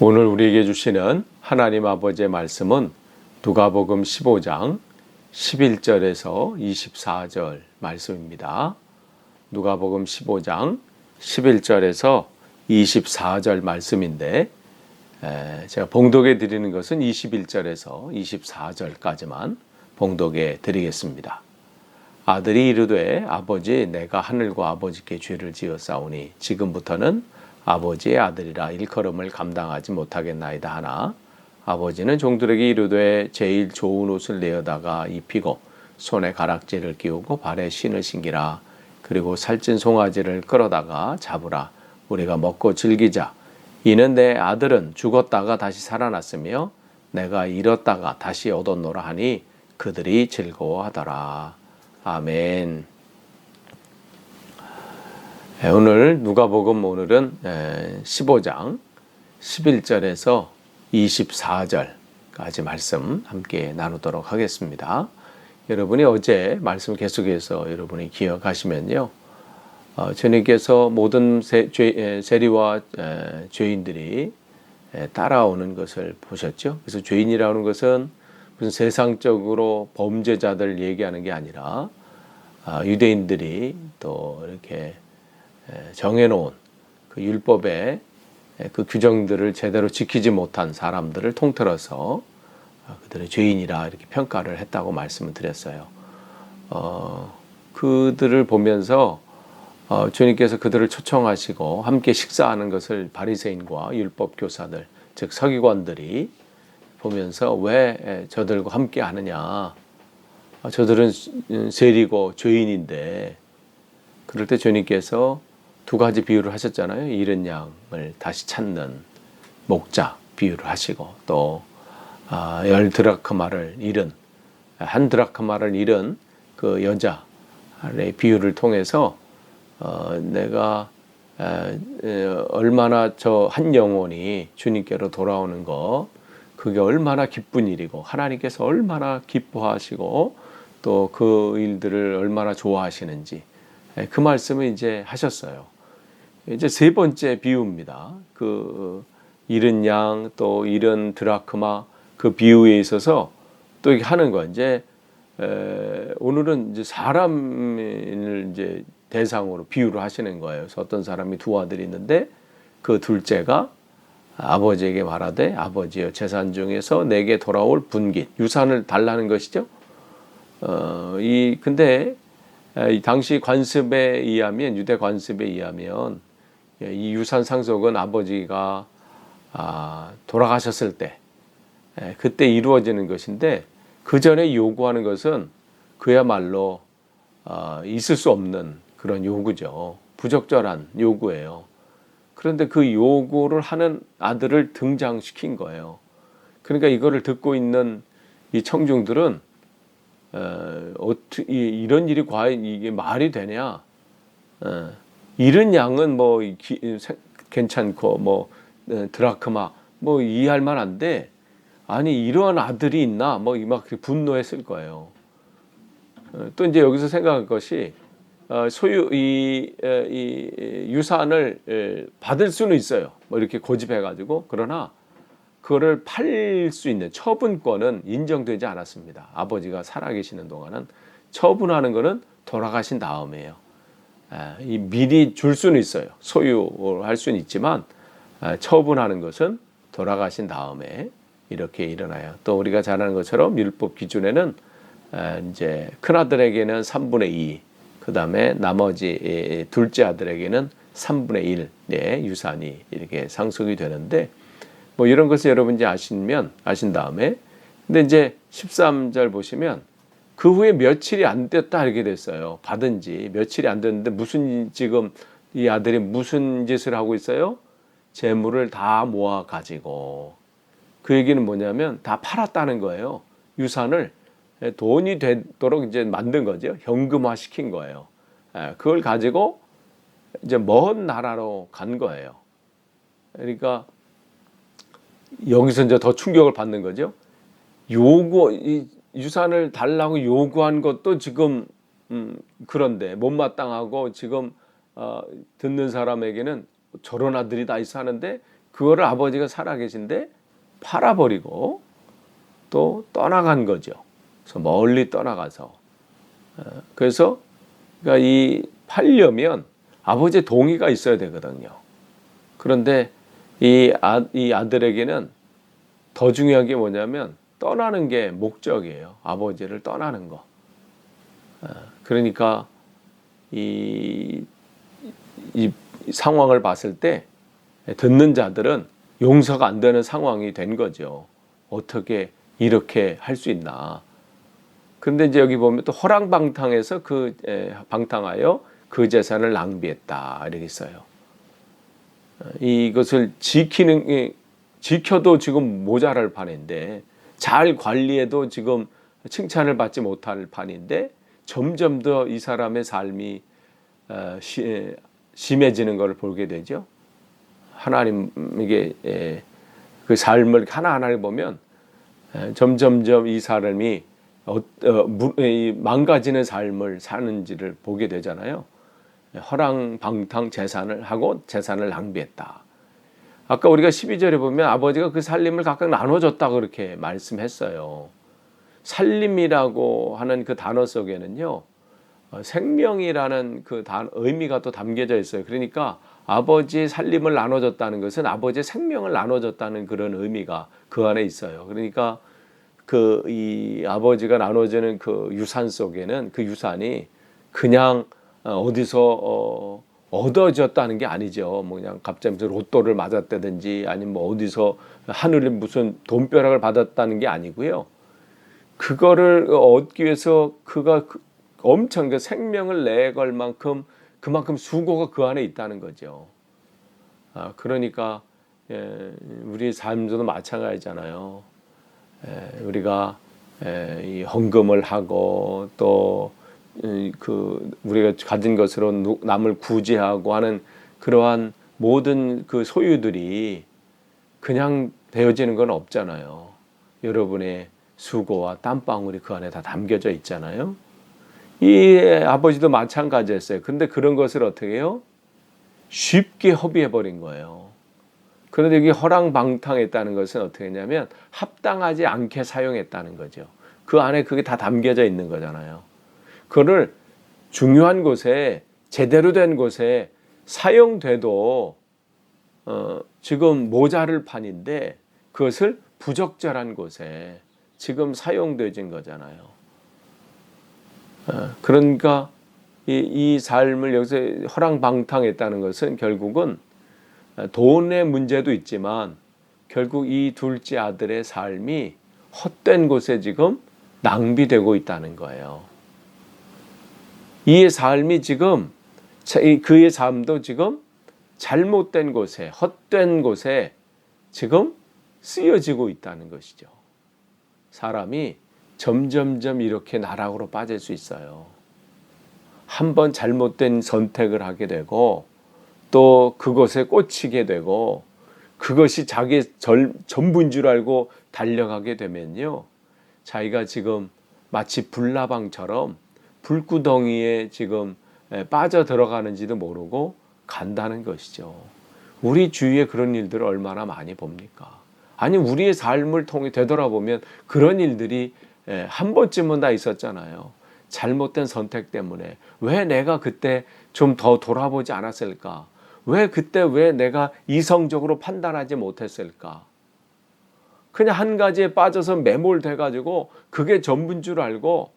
오늘 우리에게 주시는 하나님 아버지의 말씀은 누가복음 15장 11절에서 24절 말씀입니다. 누가복음 15장 11절에서 24절 말씀인데 제가 봉독해 드리는 것은 21절에서 24절까지만 봉독해 드리겠습니다. 아들이 이르되 아버지 내가 하늘과 아버지께 죄를 지었사오니 지금부터는 아버지의 아들이라 일컬음을 감당하지 못하겠나이다 하나 아버지는 종들에게 이르되 제일 좋은 옷을 내어다가 입히고 손에 가락지를 끼우고 발에 신을 신기라. 그리고 살찐 송아지를 끌어다가 잡으라. 우리가 먹고 즐기자. 이는 내 아들은 죽었다가 다시 살아났으며 내가 잃었다가 다시 얻었노라 하니 그들이 즐거워하더라. 아멘. 오늘 누가복음 오늘은 15장 11절에서 24절까지 말씀 함께 나누도록 하겠습니다. 여러분이 어제 말씀 계속해서 여러분이 기억하시면요. 주님께서 모든 세리와 죄인들이 따라오는 것을 보셨죠. 그래서 죄인이라는 것은 무슨 세상적으로 범죄자들 얘기하는 게 아니라 유대인들이 또 이렇게 정해놓은 그 율법의 그 규정들을 제대로 지키지 못한 사람들을 통틀어서 그들의 죄인이라 이렇게 평가를 했다고 말씀을 드렸어요. 그들을 보면서 주님께서 그들을 초청하시고 함께 식사하는 것을 바리새인과 율법 교사들, 즉 서기관들이 보면서 왜 저들과 함께 하느냐? 저들은 세리고 죄인인데. 그럴 때 주님께서 두 가지 비유를 하셨잖아요. 잃은 양을 다시 찾는 목자 비유를 하시고 또 10드라크마를 잃은 한 드라크마를 잃은 그 여자의 비유를 통해서 내가 얼마나 저 한 영혼이 주님께로 돌아오는 거 그게 얼마나 기쁜 일이고 하나님께서 얼마나 기뻐하시고 또 그 일들을 얼마나 좋아하시는지 그 말씀을 이제 하셨어요. 이제 세 번째 비유입니다. 그 잃은 양 또 잃은 드라크마 그 비유에 있어서 또 이렇게 하는 거 이제 오늘은 이제 사람을 이제 대상으로 비유를 하시는 거예요. 그래서 어떤 사람이 두 아들이 있는데 그 둘째가 아버지에게 말하되 아버지여 재산 중에서 내게 돌아올 분깃 유산을 달라는 것이죠. 근데 이 당시 관습에 의하면 유대 관습에 의하면 이 유산 상속은 아버지가 돌아가셨을 때 그때 이루어지는 것인데 그 전에 요구하는 것은 그야말로 있을 수 없는 그런 요구죠. 부적절한 요구예요. 그런데 그 요구를 하는 아들을 등장시킨 거예요. 그러니까 이거를 듣고 있는 이 청중들은 이런 일이 과연 이게 말이 되냐? 잃은 양은 뭐 괜찮고 뭐 드라크마 뭐 이해할 만한데 아니 이러한 아들이 있나? 뭐 막 분노했을 거예요. 또 이제 여기서 생각할 것이 소유 이 유산을 받을 수는 있어요. 뭐 이렇게 고집해가지고 그러나 그거를 팔 수 있는 처분권은 인정되지 않았습니다. 아버지가 살아계시는 동안은 처분하는 것은 돌아가신 다음이에요. 미리 줄 수는 있어요. 소유할 수는 있지만 처분하는 것은 돌아가신 다음에 이렇게 일어나요. 또 우리가 잘 아는 것처럼 율법 기준에는 이제 큰 아들에게는 3분의 2, 그 다음에 나머지 둘째 아들에게는 3분의 1의 유산이 이렇게 상속이 되는데 뭐 이런 것을 여러분 이제 아신 다음에 근데 이제 13절 보시면 그 후에 며칠이 안 됐다 이렇게 됐어요. 받은 지 며칠이 안 됐는데 무슨 지금 이 아들이 무슨 짓을 하고 있어요? 재물을 다 모아 가지고 그 얘기는 뭐냐면 다 팔았다는 거예요. 유산을 돈이 되도록 이제 만든 거죠. 현금화 시킨 거예요. 그걸 가지고 이제 먼 나라로 간 거예요. 그러니까 여기서 이제 더 충격을 받는 거죠. 이 유산을 달라고 요구한 것도 지금 그런데 못마땅하고 지금 듣는 사람에게는 저런 아들이 다 있어 하는데 그거를 아버지가 살아계신데 팔아버리고 또 떠나간 거죠. 그래서 멀리 떠나가서. 그래서 그러니까 이 팔려면 아버지의 동의가 있어야 되거든요. 그런데 이 아들에게는 더 중요한 게 뭐냐면 떠나는 게 목적이에요. 아버지를 떠나는 거. 그러니까 이 상황을 봤을 때 듣는 자들은 용서가 안 되는 상황이 된 거죠. 어떻게 이렇게 할 수 있나. 그런데 이제 여기 보면 또 허랑방탕해서 방탕하여 그 재산을 낭비했다 이렇게 써요. 이것을 지켜도 지금 모자랄 판인데 잘 관리해도 지금 칭찬을 받지 못할 판인데 점점 더 이 사람의 삶이 심해지는 것을 보게 되죠. 하나님에게 그 삶을 하나하나를 보면 점점점 이 사람이 망가지는 삶을 사는지를 보게 되잖아요. 허랑방탕 재산을 하고 재산을 낭비했다. 아까 우리가 12절에 보면 아버지가 그 살림을 각각 나눠줬다 그렇게 말씀했어요. 살림이라고 하는 그 단어 속에는요, 생명이라는 그 의미가 또 담겨져 있어요. 그러니까 아버지의 살림을 나눠줬다는 것은 아버지의 생명을 나눠줬다는 그런 의미가 그 안에 있어요. 그러니까 이 아버지가 나눠주는 그 유산 속에는 그 유산이 그냥 어디서 얻어졌다는 게 아니죠. 뭐 그냥 갑자기 무슨 로또를 맞았다든지 아니면 뭐 어디서 하늘에 무슨 돈벼락을 받았다는 게 아니고요. 그거를 얻기 위해서 그가 엄청 그 생명을 내걸 만큼 그만큼 수고가 그 안에 있다는 거죠. 그러니까 우리 삶도 마찬가지잖아요. 우리가 이 헌금을 하고 또 우리가 가진 것으로 남을 구제하고 하는 그러한 모든 그 소유들이 그냥 되어지는 건 없잖아요. 여러분의 수고와 땀방울이 그 안에 다 담겨져 있잖아요. 이 아버지도 마찬가지였어요. 근데 그런 것을 어떻게 해요? 쉽게 허비해버린 거예요. 그런데 여기 허랑방탕했다는 것은 어떻게 했냐면 합당하지 않게 사용했다는 거죠. 그 안에 그게 다 담겨져 있는 거잖아요. 그거를 중요한 곳에 제대로 된 곳에 사용돼도 지금 모자를 판인데 그것을 부적절한 곳에 지금 사용되어진 거잖아요. 그러니까 이 삶을 여기서 허랑방탕했다는 것은 결국은 돈의 문제도 있지만 결국 이 둘째 아들의 삶이 헛된 곳에 지금 낭비되고 있다는 거예요. 이 삶이 지금 그의 삶도 지금 잘못된 곳에 헛된 곳에 지금 쓰여지고 있다는 것이죠. 사람이 점점점 이렇게 나락으로 빠질 수 있어요. 한번 잘못된 선택을 하게 되고 또 그것에 꽂히게 되고 그것이 자기 전부인 줄 알고 달려가게 되면요. 자기가 지금 마치 불나방처럼 불구덩이에 지금 빠져 들어가는지도 모르고 간다는 것이죠. 우리 주위에 그런 일들을 얼마나 많이 봅니까? 아니 우리의 삶을 통해 되돌아보면 그런 일들이 한 번쯤은 다 있었잖아요. 잘못된 선택 때문에 왜 내가 그때 좀 더 돌아보지 않았을까? 왜 내가 이성적으로 판단하지 못했을까? 그냥 한 가지에 빠져서 매몰돼가지고 그게 전부인 줄 알고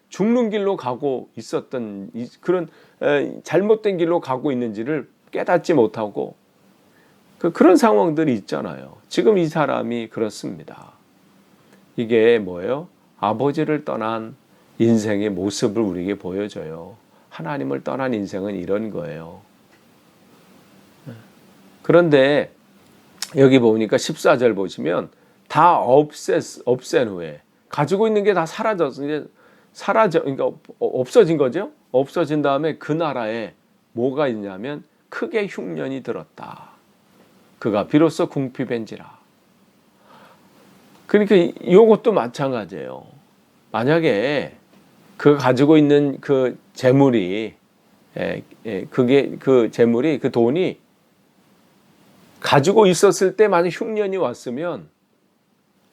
죽는 길로 가고 있었던 그런 잘못된 길로 가고 있는지를 깨닫지 못하고 그런 상황들이 있잖아요. 지금 이 사람이 그렇습니다. 이게 뭐예요? 아버지를 떠난 인생의 모습을 우리에게 보여줘요. 하나님을 떠난 인생은 이런 거예요. 그런데 여기 보니까 14절 보시면 다 없앤 후에 가지고 있는 게 다 그러니까 없어진 거죠. 없어진 다음에 그 나라에 뭐가 있냐면 크게 흉년이 들었다. 그가 비로소 궁핍한지라. 그러니까 이것도 마찬가지예요. 만약에 그 가지고 있는 그 재물이 그 돈이 가지고 있었을 때 만약 흉년이 왔으면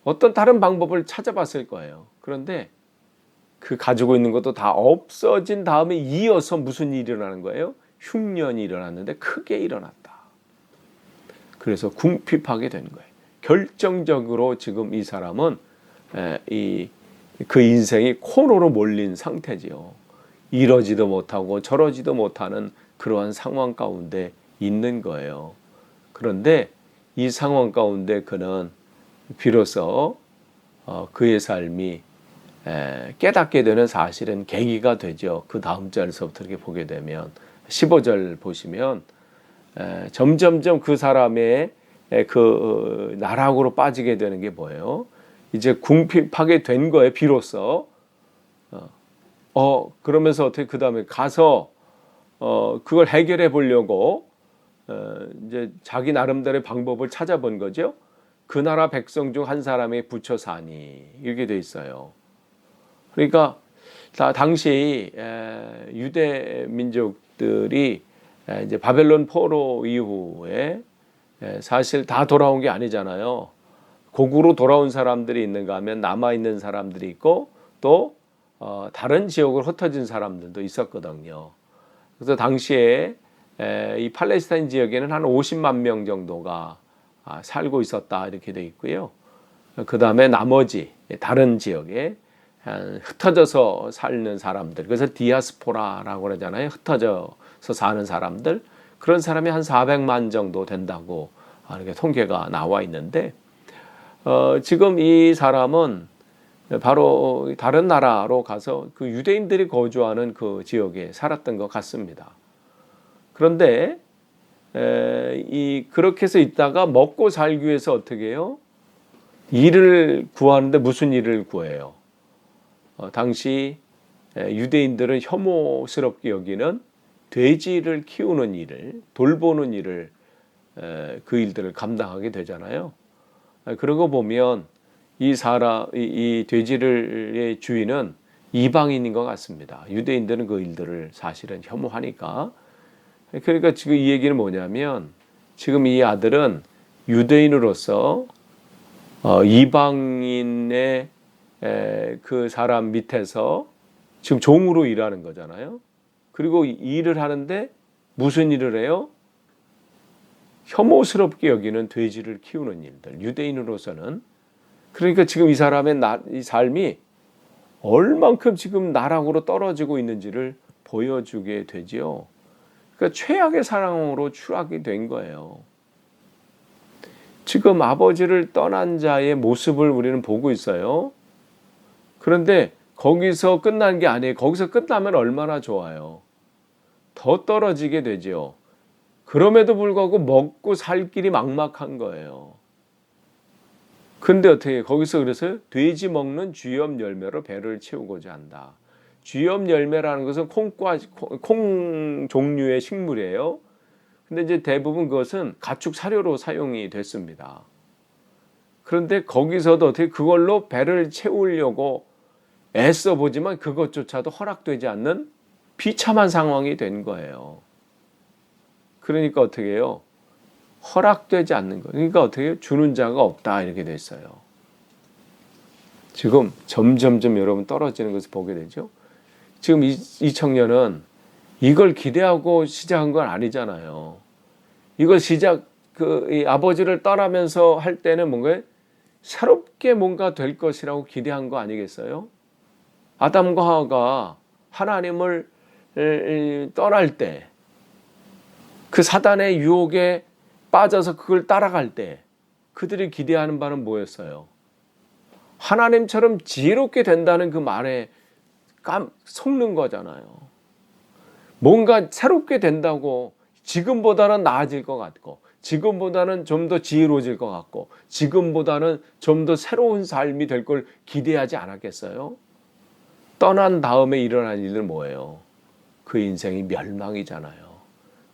어떤 다른 방법을 찾아봤을 거예요. 그런데 그 가지고 있는 것도 다 없어진 다음에 이어서 무슨 일이 일어나는 거예요? 흉년이 일어났는데 크게 일어났다. 그래서 궁핍하게 된 거예요. 결정적으로 지금 이 사람은 그 인생이 코너로 몰린 상태지요. 이러지도 못하고 저러지도 못하는 그러한 상황 가운데 있는 거예요. 그런데 이 상황 가운데 그는 비로소 그의 삶이 깨닫게 되는 사실은 계기가 되죠. 그 다음 절에서부터 이렇게 보게 되면 15절 보시면 점점점 그 사람의 그 나락으로 빠지게 되는 게 뭐예요? 이제 궁핍하게 된 거에 비로소 그러면서 어떻게 그 다음에 가서 그걸 해결해 보려고 이제 자기 나름대로의 방법을 찾아본 거죠. 그 나라 백성 중 한 사람에 붙여 사니 이렇게 돼 있어요. 그러니까 당시 유대 민족들이 이제 바벨론 포로 이후에 사실 다 돌아온 게 아니잖아요. 고국으로 돌아온 사람들이 있는가 하면 남아 있는 사람들이 있고 또 다른 지역으로 흩어진 사람들도 있었거든요. 그래서 당시에 이 팔레스타인 지역에는 한 50만 명 정도가 살고 있었다 이렇게 돼 있고요. 그 다음에 나머지 다른 지역에 흩어져서 사는 사람들, 그래서 디아스포라라고 그러잖아요. 흩어져서 사는 사람들, 그런 사람이 한 400만 정도 된다고 이렇게 통계가 나와 있는데 지금 이 사람은 바로 다른 나라로 가서 그 유대인들이 거주하는 그 지역에 살았던 것 같습니다. 그런데 그렇게 해서 있다가 먹고 살기 위해서 어떻게 해요? 일을 구하는데 무슨 일을 구해요? 당시 유대인들은 혐오스럽게 여기는 돼지를 키우는 일을, 돌보는 일을, 그 일들을 감당하게 되잖아요. 그러고 보면 이 돼지의 주인은 이방인인 것 같습니다. 유대인들은 그 일들을 사실은 혐오하니까. 그러니까 지금 이 얘기는 뭐냐면 지금 이 아들은 유대인으로서 이방인의 그 사람 밑에서 지금 종으로 일하는 거잖아요. 그리고 일을 하는데 무슨 일을 해요? 혐오스럽게 여기는 돼지를 키우는 일들, 유대인으로서는. 그러니까 지금 이 사람의 이 삶이 얼만큼 지금 나락으로 떨어지고 있는지를 보여주게 되지요. 그러니까 최악의 상황으로 추락이 된 거예요. 지금 아버지를 떠난 자의 모습을 우리는 보고 있어요. 그런데 거기서 끝난 게 아니에요. 거기서 끝나면 얼마나 좋아요. 더 떨어지게 되죠. 그럼에도 불구하고 먹고 살 길이 막막한 거예요. 근데 어떻게 거기서 그래서 돼지 먹는 쥐염 열매로 배를 채우고자 한다. 쥐염 열매라는 것은 콩 종류의 식물이에요. 근데 이제 대부분 그것은 가축 사료로 사용이 됐습니다. 그런데 거기서도 어떻게 그걸로 배를 채우려고 애써 보지만 그것조차도 허락되지 않는 비참한 상황이 된 거예요. 그러니까 어떻게 해요? 허락되지 않는 거예요. 그러니까 어떻게 해요? 주는 자가 없다 이렇게 됐어요. 지금 점점점 여러분 떨어지는 것을 보게 되죠. 지금 이 청년은 이걸 기대하고 시작한 건 아니잖아요. 이걸 이 아버지를 떠나면서 할 때는 뭔가 새롭게 뭔가 될 것이라고 기대한 거 아니겠어요? 아담과 하와가 하나님을 떠날 때, 그 사단의 유혹에 빠져서 그걸 따라갈 때 그들이 기대하는 바는 뭐였어요? 하나님처럼 지혜롭게 된다는 그 말에 속는 거잖아요. 뭔가 새롭게 된다고, 지금보다는 나아질 것 같고, 지금보다는 좀 더 지혜로워질 것 같고, 지금보다는 좀 더 새로운 삶이 될 걸 기대하지 않았겠어요? 떠난 다음에 일어난 일은 뭐예요? 그 인생이 멸망이잖아요.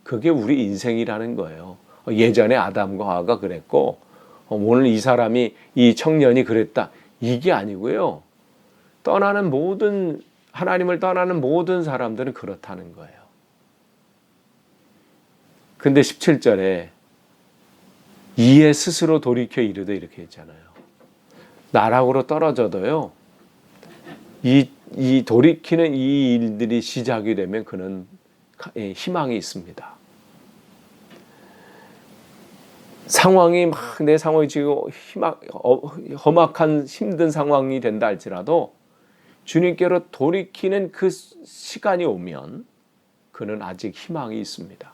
그게 우리 인생이라는 거예요. 예전에 아담과 하와가 그랬고 오늘 이 청년이 그랬다. 이게 아니고요. 하나님을 떠나는 모든 사람들은 그렇다는 거예요. 근데 17절에 이에 스스로 돌이켜 이르되 이렇게 했잖아요. 나락으로 떨어져도요. 이 돌이키는 이 일들이 시작이 되면 그는 희망이 있습니다. 상황이 막 내 상황이 지금 험악한 힘든 상황이 된다 할지라도 주님께로 돌이키는 그 시간이 오면 그는 아직 희망이 있습니다.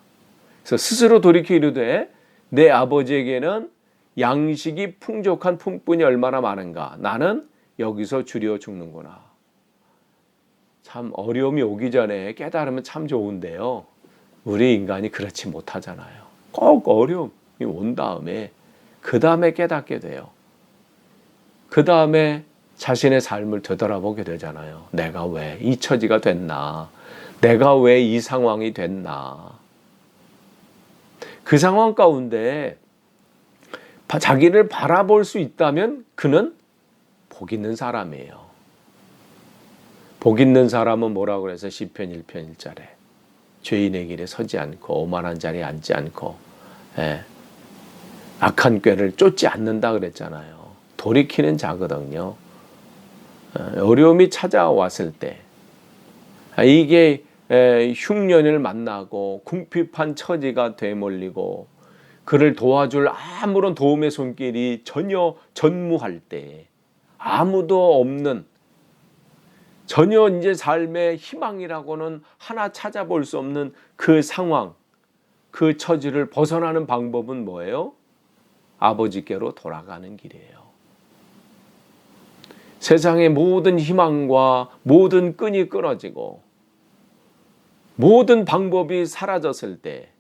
그래서 스스로 돌이켜 이르되 내 아버지에게는 양식이 풍족한 품꾼이 얼마나 많은가. 나는 여기서 주려 죽는구나. 참 어려움이 오기 전에 깨달으면 참 좋은데요. 우리 인간이 그렇지 못하잖아요. 꼭 어려움이 온 다음에 그 다음에 깨닫게 돼요. 그 다음에 자신의 삶을 되돌아보게 되잖아요. 내가 왜 이 처지가 됐나? 내가 왜 이 상황이 됐나? 그 상황 가운데 자기를 바라볼 수 있다면 그는 복 있는 사람이에요. 복 있는 사람은 뭐라고 그래서 시편 1편 1절에 죄인의 길에 서지 않고 오만한 자리에 앉지 않고 악한 꾀를 쫓지 않는다 그랬잖아요. 돌이키는 자거든요. 어려움이 찾아왔을 때 이게 흉년을 만나고 궁핍한 처지가 되몰리고 그를 도와줄 아무런 도움의 손길이 전혀 전무할 때 아무도 없는 전혀 이제 삶의 희망이라고는 하나 찾아볼 수 없는 그 상황, 그 처지를 벗어나는 방법은 뭐예요? 아버지께로 돌아가는 길이에요. 세상의 모든 희망과 모든 끈이 끊어지고 모든 방법이 사라졌을 때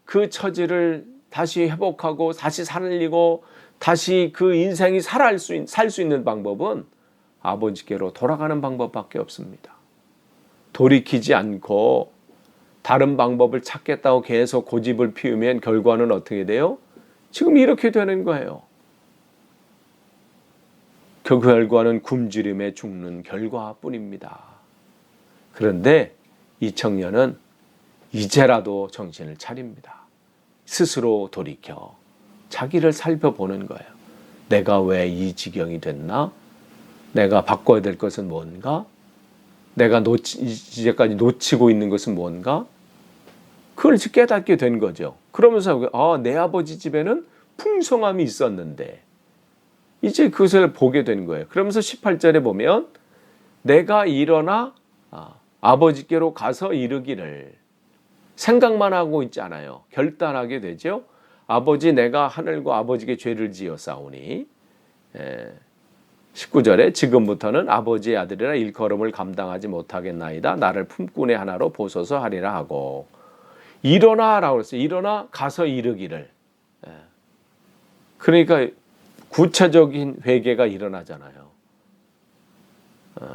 그 처지를 다시 회복하고 다시 살리고 다시 그 인생이 살 수 있는 방법은 아버지께로 돌아가는 방법밖에 없습니다. 돌이키지 않고 다른 방법을 찾겠다고 계속 고집을 피우면 결과는 어떻게 돼요? 지금 이렇게 되는 거예요. 그 결과는 굶주림에 죽는 결과뿐입니다. 그런데 이 청년은 이제라도 정신을 차립니다. 스스로 돌이켜 자기를 살펴보는 거예요. 내가 왜 이 지경이 됐나? 내가 바꿔야 될 것은 뭔가? 내가 이제까지 놓치고 있는 것은 뭔가? 그걸 깨닫게 된 거죠. 그러면서 내 아버지 집에는 풍성함이 있었는데 이제 그것을 보게 된 거예요. 그러면서 18절에 보면 내가 일어나 아버지께로 가서 이르기를 생각만 하고 있잖아요. 결단하게 되죠. 아버지 내가 하늘과 아버지께 죄를 지었사오니 19절에 지금부터는 아버지의 아들이라 일컬음을 감당하지 못하겠나이다. 나를 품꾼의 하나로 보소서 하리라 하고 일어나라고 했어요. 일어나 가서 이르기를. 그러니까 구체적인 회개가 일어나잖아요.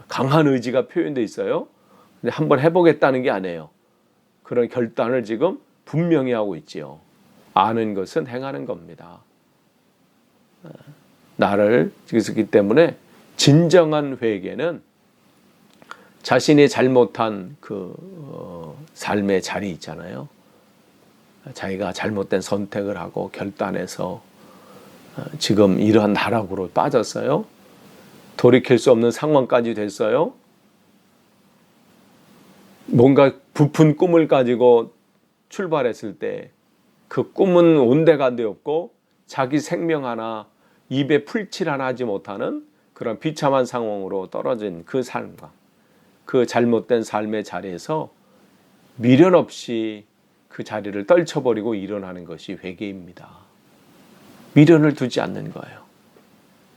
강한 의지가 표현되어 있어요. 근데 한번 해보겠다는 게 아니에요. 그런 결단을 지금 분명히 하고 있지요. 아는 것은 행하는 겁니다. 나를 그렇기 때문에 진정한 회개는 자신이 잘못한 그 삶의 자리 있잖아요. 자기가 잘못된 선택을 하고 결단해서 지금 이러한 나락으로 빠졌어요. 돌이킬 수 없는 상황까지 됐어요. 뭔가 부푼 꿈을 가지고 출발했을 때 그 꿈은 온데간데 없고 자기 생명 하나 입에 풀칠 하나 하지 못하는 그런 비참한 상황으로 떨어진 그 삶과 그 잘못된 삶의 자리에서 미련 없이 그 자리를 떨쳐버리고 일어나는 것이 회개입니다. 미련을 두지 않는 거예요.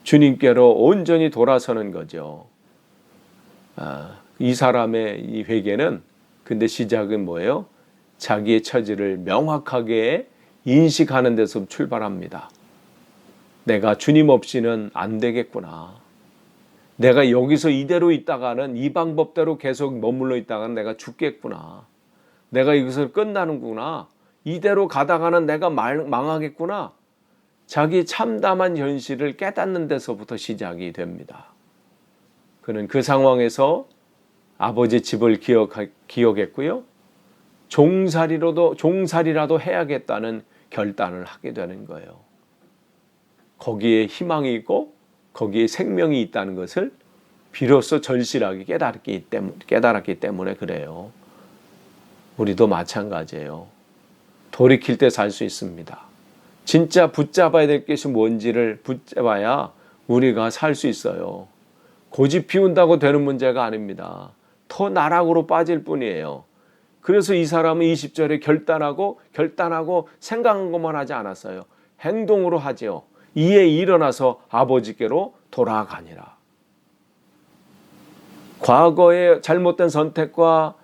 주님께로 온전히 돌아서는 거죠. 이 사람의 이 회개는 근데 시작은 뭐예요? 자기의 처지를 명확하게 인식하는 데서 출발합니다. 내가 주님 없이는 안 되겠구나. 내가 여기서 이대로 있다가는 이 방법대로 계속 머물러 있다가는 내가 죽겠구나. 내가 여기서 끝나는구나. 이대로 가다가는 내가 망하겠구나. 자기 참담한 현실을 깨닫는 데서부터 시작이 됩니다. 그는 그 상황에서 아버지 집을 기억했고요. 종살이라도 해야겠다는 결단을 하게 되는 거예요. 거기에 희망이 있고 거기에 생명이 있다는 것을 비로소 절실하게 깨달았기 때문에 그래요. 우리도 마찬가지예요. 돌이킬 때 살 수 있습니다. 진짜 붙잡아야 될 것이 뭔지를 붙잡아야 우리가 살 수 있어요. 고집 피운다고 되는 문제가 아닙니다. 더 나락으로 빠질 뿐이에요. 그래서 이 사람은 20절에 결단하고 생각한 것만 하지 않았어요. 행동으로 하지요. 이에 일어나서 아버지께로 돌아가니라. 과거의 잘못된 선택과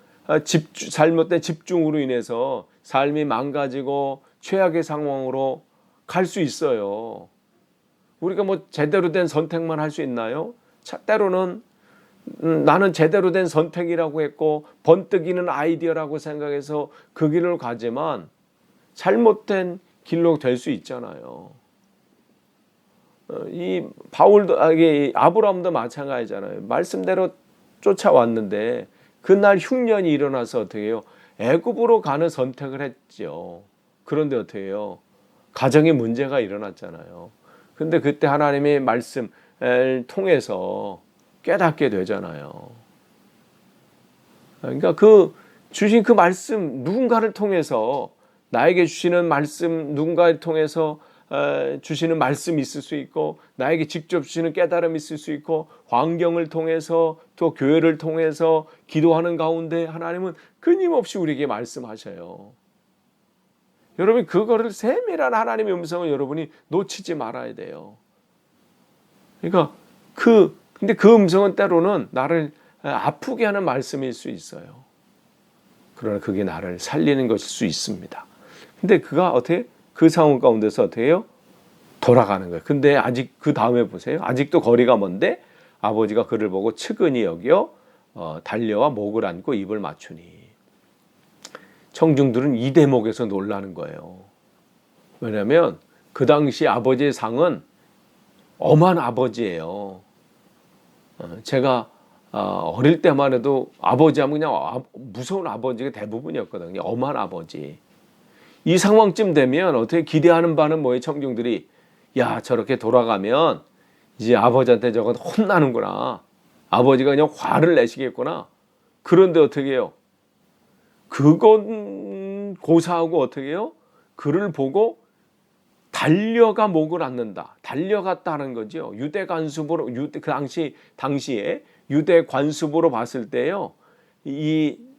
잘못된 집중으로 인해서 삶이 망가지고 최악의 상황으로 갈 수 있어요. 우리가 뭐 제대로 된 선택만 할 수 있나요? 때로는 나는 제대로 된 선택이라고 했고 번뜩이는 아이디어라고 생각해서 그 길을 가지만 잘못된 길로 될 수 있잖아요. 이 아브라함도 마찬가지잖아요. 말씀대로 쫓아왔는데 그날 흉년이 일어나서 어떻게 해요? 애굽으로 가는 선택을 했죠. 그런데 어떻게 해요? 가정에 문제가 일어났잖아요. 근데 그때 하나님의 말씀을 통해서 깨닫게 되잖아요. 그러니까 주신 그 말씀 누군가를 통해서 나에게 주시는 말씀 누군가를 통해서 주시는 말씀이 있을 수 있고 나에게 직접 주시는 깨달음이 있을 수 있고 환경을 통해서 또 교회를 통해서 기도하는 가운데 하나님은 끊임없이 우리에게 말씀하셔요. 여러분 그거를 세밀한 하나님의 음성을 여러분이 놓치지 말아야 돼요. 그러니까 근데 그 음성은 때로는 나를 아프게 하는 말씀일 수 있어요. 그러나 그게 나를 살리는 것일 수 있습니다. 근데 그가 그 상황 가운데서 어떻게 해요? 돌아가는 거예요. 근데 아직 그 다음에 보세요. 아직도 거리가 먼데 아버지가 그를 보고 측은히 여겨 달려와 목을 안고 입을 맞추니. 청중들은 이 대목에서 놀라는 거예요. 왜냐하면 그 당시 아버지의 상은 엄한 아버지예요. 제가 어릴 때만 해도 아버지 하면 그냥 무서운 아버지가 대부분이었거든요. 엄한 아버지. 이 상황쯤 되면 어떻게 기대하는 바는 뭐예요? 청중들이 야 저렇게 돌아가면 이제 아버지한테 저거 혼나는구나. 아버지가 그냥 화를 내시겠구나. 그런데 어떻게 해요? 그건 고사하고 어떻게 해요? 그를 보고 달려가 목을 앉는다. 달려갔다는 거죠. 유대 관습으로 그 당시에 유대 관습으로 봤을 때요.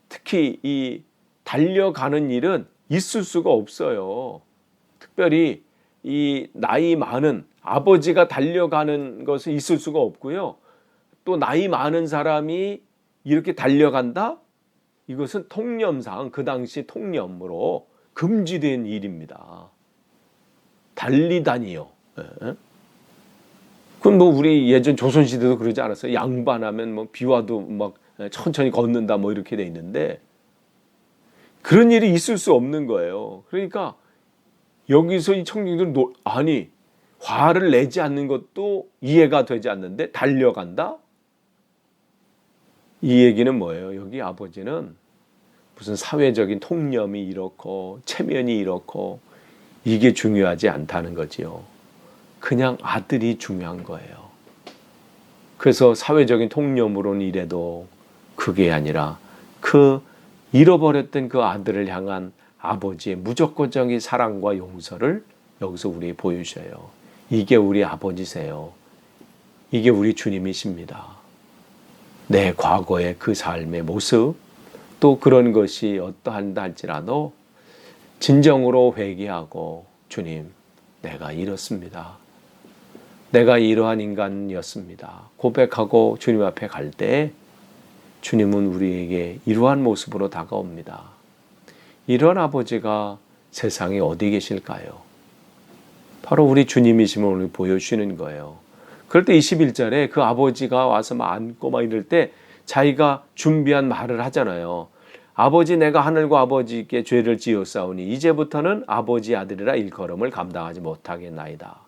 특히 이 달려가는 일은 있을 수가 없어요. 특별히 이 나이 많은 아버지가 달려가는 것은 있을 수가 없고요. 또 나이 많은 사람이 이렇게 달려간다? 이것은 통념상 그 당시 통념으로 금지된 일입니다. 달리다니요. 그건 뭐 우리 예전 조선시대도 그러지 않았어요? 양반하면 뭐 비와도 막 천천히 걷는다 뭐 이렇게 돼 있는데 그런 일이 있을 수 없는 거예요. 그러니까 여기서 이 청중들은 화를 내지 않는 것도 이해가 되지 않는데 달려간다? 이 얘기는 뭐예요? 여기 아버지는 무슨 사회적인 통념이 이렇고 체면이 이렇고 이게 중요하지 않다는 거지요. 그냥 아들이 중요한 거예요. 그래서 사회적인 통념으로는 이래도 그게 아니라 그 잃어버렸던 그 아들을 향한 아버지의 무조건적인 사랑과 용서를 여기서 우리에게 보여주셔요. 이게 우리 아버지세요. 이게 우리 주님이십니다. 내 과거의 그 삶의 모습 또 그런 것이 어떠한다 할지라도 진정으로 회개하고 주님 내가 이렇습니다. 내가 이러한 인간이었습니다. 고백하고 주님 앞에 갈 때 주님은 우리에게 이러한 모습으로 다가옵니다. 이런 아버지가 세상에 어디 계실까요? 바로 우리 주님이심을 오늘 보여주시는 거예요. 그럴 때 21절에 그 아버지가 와서 안고 막 이럴 때 자기가 준비한 말을 하잖아요. 아버지 내가 하늘과 아버지께 죄를 지었사오니 이제부터는 아버지 아들이라 일컬음을 감당하지 못하겠나이다.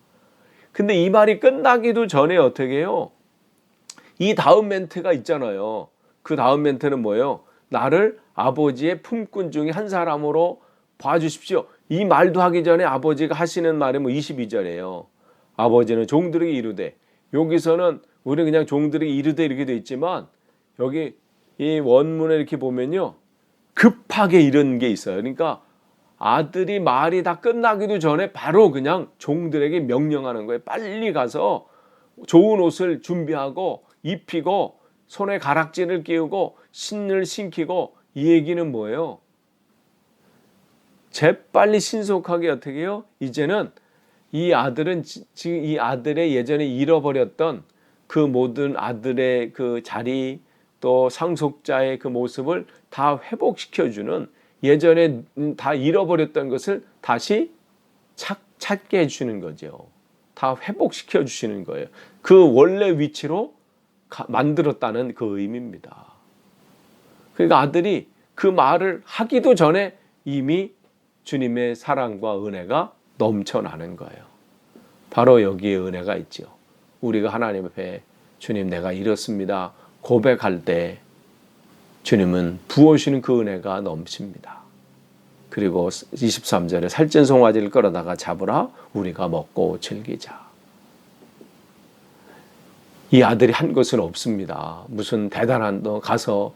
근데 이 말이 끝나기도 전에 어떻게 해요? 이 다음 멘트가 있잖아요. 그 다음 멘트는 뭐예요? 나를 아버지의 품꾼 중에 한 사람으로 봐주십시오. 이 말도 하기 전에 아버지가 하시는 말이 22절이에요. 아버지는 종들에게 이르되, 여기서는 우리는 그냥 종들에게 이르되 이렇게 돼 있지만 여기 이 원문에 이렇게 보면요, 급하게 이런 게 있어요. 그러니까 아들이 말이 다 끝나기도 전에 바로 그냥 종들에게 명령하는 거예요. 빨리 가서 좋은 옷을 준비하고 입히고 손에 가락지를 끼우고 신을 신기고. 이 얘기는 뭐예요? 재빨리 신속하게 어떻게 해요? 이제는 이 아들은 지금 이 아들의 예전에 잃어버렸던 그 모든 아들의 그 자리, 또 상속자의 그 모습을 다 회복시켜주는, 예전에 다 잃어버렸던 것을 다시 찾게 해주는 거죠. 다 회복시켜 주시는 거예요. 그 원래 위치로 만들었다는 그 의미입니다. 그러니까 아들이 그 말을 하기도 전에 이미 주님의 사랑과 은혜가 넘쳐나는 거예요. 바로 여기에 은혜가 있죠. 우리가 하나님 앞에 주님 내가 이렇습니다 고백할 때 주님은 부어주시는 그 은혜가 넘칩니다. 그리고 23절에 살찐 송아지를 끌어다가 잡으라 우리가 먹고 즐기자. 이 아들이 한 것은 없습니다. 무슨 대단한 가서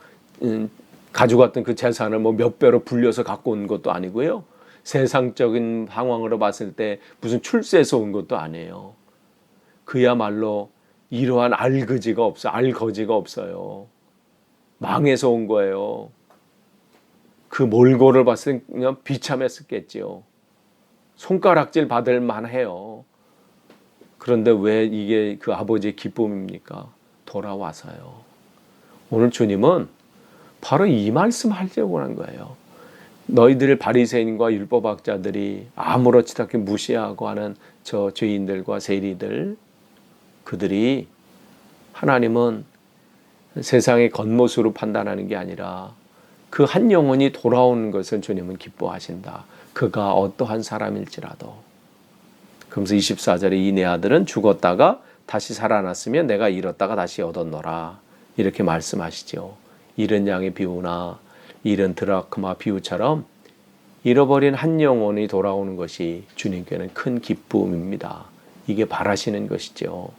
가져갔던 그 재산을 뭐 몇 배로 불려서 갖고 온 것도 아니고요. 세상적인 상황으로 봤을 때 무슨 출세해서 온 것도 아니에요. 그야말로 이러한 알거지가 없어요. 망해서 온 거예요. 그 몰골을 봤을 때 그냥 비참했었겠지요. 손가락질 받을 만해요. 그런데 왜 이게 그 아버지의 기쁨입니까? 돌아와서요. 오늘 주님은 바로 이 말씀 하려고 한 거예요. 너희들 바리새인과 율법학자들이 아무렇지도 않게 무시하고 하는 저 죄인들과 세리들, 그들이 하나님은 세상의 겉모습으로 판단하는 게 아니라 그 한 영혼이 돌아오는 것을 주님은 기뻐하신다. 그가 어떠한 사람일지라도. 그러면서 24절에 이 내 아들은 죽었다가 다시 살아났으면 내가 잃었다가 다시 얻었노라. 이렇게 말씀하시죠. 잃은 양의 비유나 잃은 드라크마 비유처럼 잃어버린 한 영혼이 돌아오는 것이 주님께는 큰 기쁨입니다. 이게 바라시는 것이죠.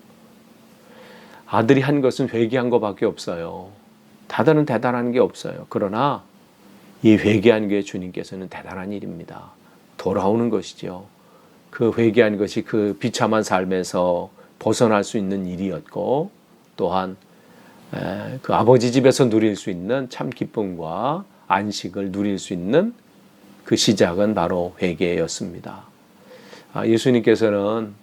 아들이 한 것은 회개한 것밖에 없어요. 다들은 대단한 게 없어요. 그러나 이 회개한 게 주님께서는 대단한 일입니다. 돌아오는 것이죠. 그 회개한 것이 그 비참한 삶에서 벗어날 수 있는 일이었고, 또한 그 아버지 집에서 누릴 수 있는 참 기쁨과 안식을 누릴 수 있는 그 시작은 바로 회개였습니다. 예수님께서는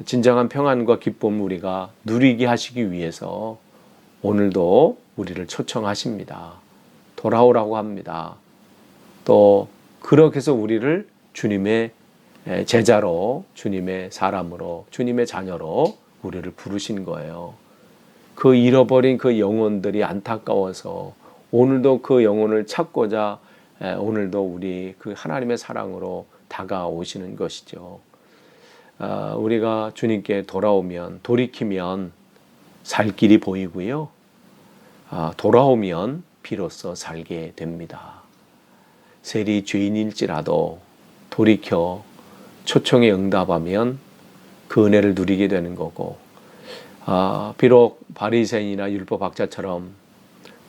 진정한 평안과 기쁨을 우리가 누리게 하시기 위해서 오늘도 우리를 초청하십니다. 돌아오라고 합니다. 또 그렇게 해서 우리를 주님의 제자로, 주님의 사람으로, 주님의 자녀로 우리를 부르신 거예요. 그 잃어버린 그 영혼들이 안타까워서 오늘도 그 영혼을 찾고자 오늘도 우리 그 하나님의 사랑으로 다가오시는 것이죠. 우리가 주님께 돌아오면, 돌이키면 살 길이 보이고요. 돌아오면 비로소 살게 됩니다. 세리 죄인일지라도 돌이켜 초청에 응답하면 그 은혜를 누리게 되는 거고, 비록 바리새인이나 율법학자처럼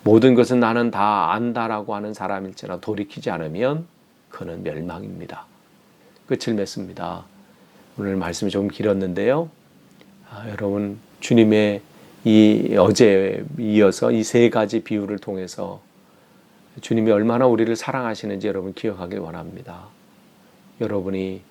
모든 것은 나는 다 안다라고 하는 사람일지라도 돌이키지 않으면 그는 멸망입니다. 끝을 맺습니다. 오늘 말씀이 좀 길었는데요. 여러분 주님의 이 어제에 이어서 이 세 가지 비유를 통해서 주님이 얼마나 우리를 사랑하시는지 여러분 기억하길 원합니다. 여러분은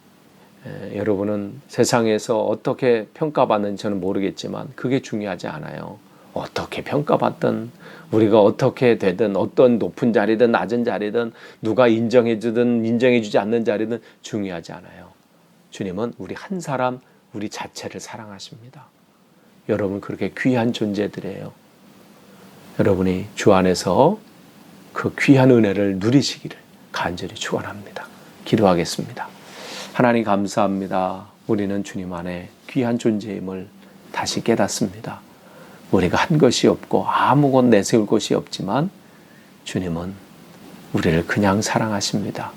세상에서 어떻게 평가받는지 저는 모르겠지만 그게 중요하지 않아요. 어떻게 평가받든 우리가 어떻게 되든 어떤 높은 자리든 낮은 자리든 누가 인정해주든 인정해주지 않는 자리든 중요하지 않아요. 주님은 우리 한 사람 우리 자체를 사랑하십니다. 여러분 그렇게 귀한 존재들이에요. 여러분이 주 안에서 그 귀한 은혜를 누리시기를 간절히 축원합니다. 기도하겠습니다. 하나님 감사합니다. 우리는 주님 안에 귀한 존재임을 다시 깨닫습니다. 우리가 한 것이 없고 아무것 내세울 것이 없지만 주님은 우리를 그냥 사랑하십니다.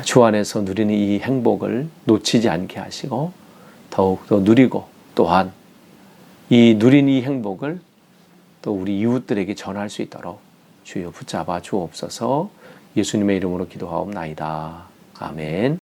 주 안에서 누리는 이 행복을 놓치지 않게 하시고 더욱더 누리고 또한 이 누린 이 행복을 또 우리 이웃들에게 전할 수 있도록 주여 붙잡아 주옵소서. 예수님의 이름으로 기도하옵나이다. 아멘.